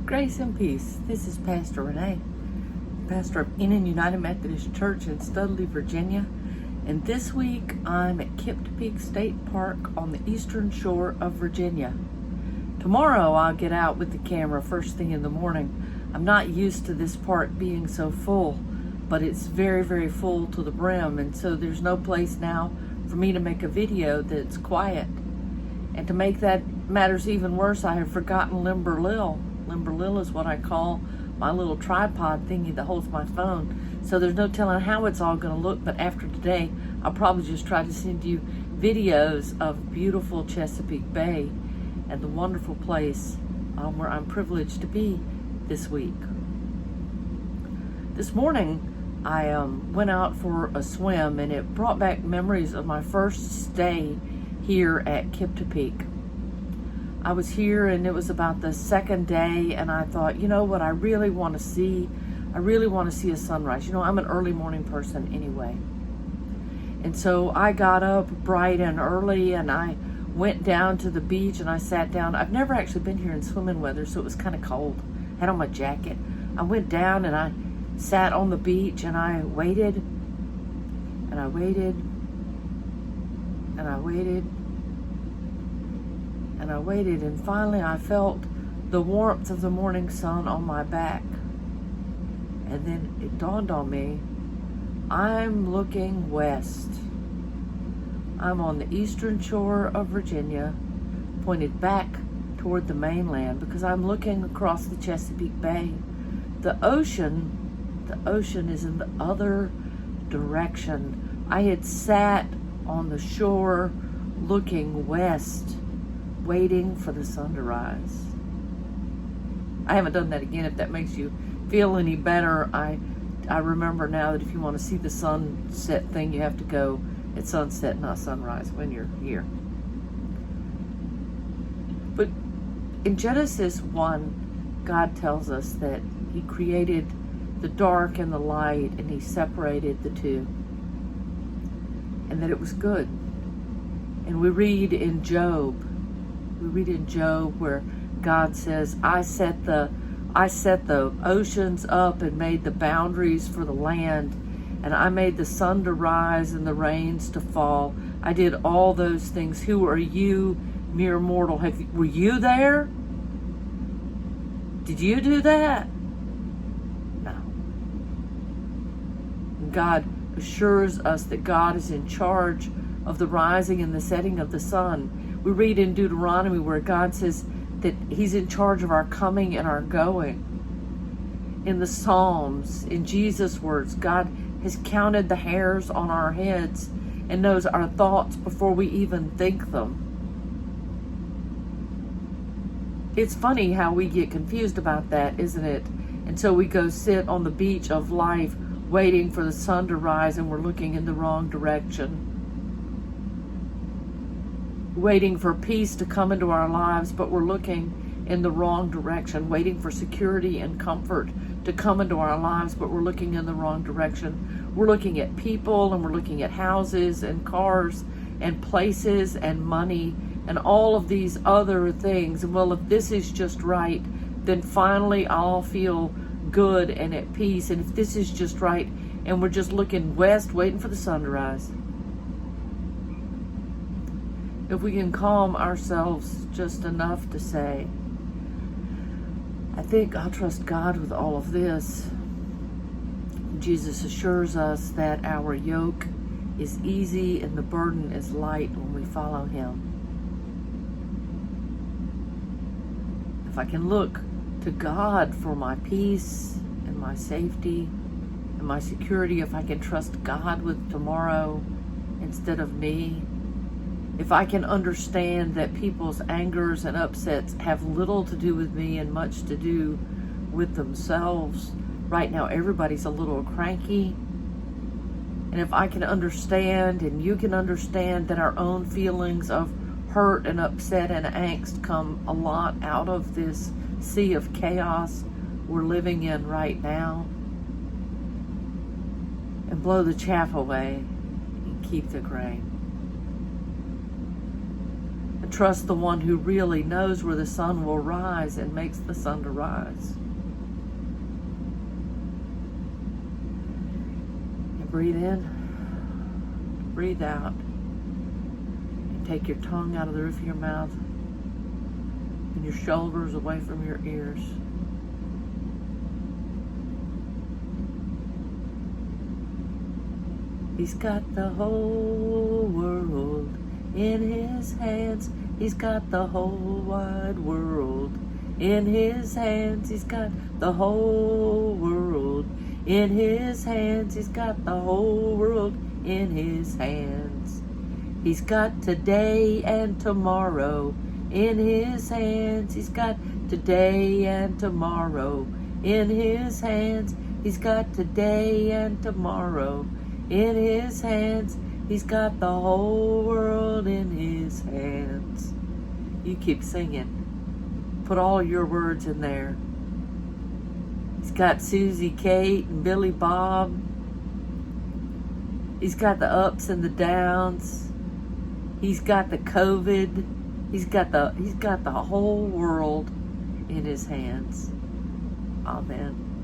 Grace and peace. This is Pastor Renee, pastor of Enon United Methodist Church in Studley, Virginia. And this week I'm at Kiptopeke State Park on the eastern shore of Virginia. Tomorrow I'll get out with the camera first thing in the morning. I'm not used to this park being so full, but it's very, very full to the brim. And so there's no place now for me to make a video that's quiet. And to make that matters even worse, I have forgotten Limber Lil. Limber Lil is what I call my little tripod thingy that holds my phone. So there's no telling how it's all going to look, but after today, I'll probably just try to send you videos of beautiful Chesapeake Bay and the wonderful place where I'm privileged to be this week. This morning, I went out for a swim, and it brought back memories of my first stay here at Kiptopeke. I was here and it was about the second day, and I thought, you know what I really want to see? I really want to see a sunrise. You know, I'm an early morning person anyway. And so I got up bright and early and I went down to the beach and I sat down. I've never actually been here in swimming weather, so it was kind of cold. I had on my jacket. I went down and I sat on the beach and I waited and I waited and I waited and I waited, and finally I felt the warmth of the morning sun on my back. And then it dawned on me, I'm looking west. I'm on the eastern shore of Virginia, pointed back toward the mainland, because I'm looking across the Chesapeake Bay. The ocean is in the other direction. I had sat on the shore looking west, waiting for the sun to rise. I haven't done that again, if that makes you feel any better. I remember now that if you want to see the sunset thing, you have to go at sunset, not sunrise, when you're here. But in Genesis 1, God tells us that He created the dark and the light, and He separated the two, and that it was good. And we read in Job where God says, I set the oceans up and made the boundaries for the land, and I made the sun to rise and the rains to fall. I did all those things. Who are you, mere mortal? Were you there? Did you do that? No. God assures us that God is in charge of the rising and the setting of the sun. We read in Deuteronomy where God says that He's in charge of our coming and our going. In the Psalms, in Jesus' words, God has counted the hairs on our heads and knows our thoughts before we even think them. It's funny how we get confused about that, isn't it? And so we go sit on the beach of life waiting for the sun to rise, and we're looking in the wrong direction. Waiting for peace to come into our lives, but we're looking in the wrong direction. Waiting for security and comfort to come into our lives, but we're looking in the wrong direction. We're looking at people, and we're looking at houses and cars and places and money and all of these other things. And well, if this is just right, then finally I'll feel good and at peace. And if this is just right, and we're just looking west, waiting for the sun to rise. If we can calm ourselves just enough to say, I think I'll trust God with all of this. Jesus assures us that our yoke is easy and the burden is light when we follow Him. If I can look to God for my peace and my safety and my security, if I can trust God with tomorrow instead of me, if I can understand that people's angers and upsets have little to do with me and much to do with themselves. Right now, everybody's a little cranky. And if I can understand, and you can understand, that our own feelings of hurt and upset and angst come a lot out of this sea of chaos we're living in right now, and blow the chaff away and keep the grain. I trust the one who really knows where the sun will rise and makes the sun to rise. And breathe in, breathe out, and take your tongue out of the roof of your mouth and your shoulders away from your ears. He's got the whole world in his hands. He's got the whole wide world in his hands. He's got the whole world in his hands. He's got the whole world in his hands. He's got today and tomorrow in his hands. He's got today and tomorrow in his hands. He's got today and tomorrow in his hands. He's got the whole world in his hands. You keep singing. Put all your words in there. He's got Susie Kate and Billy Bob. He's got the ups and the downs. He's got the COVID. He's got the whole world in his hands. Amen.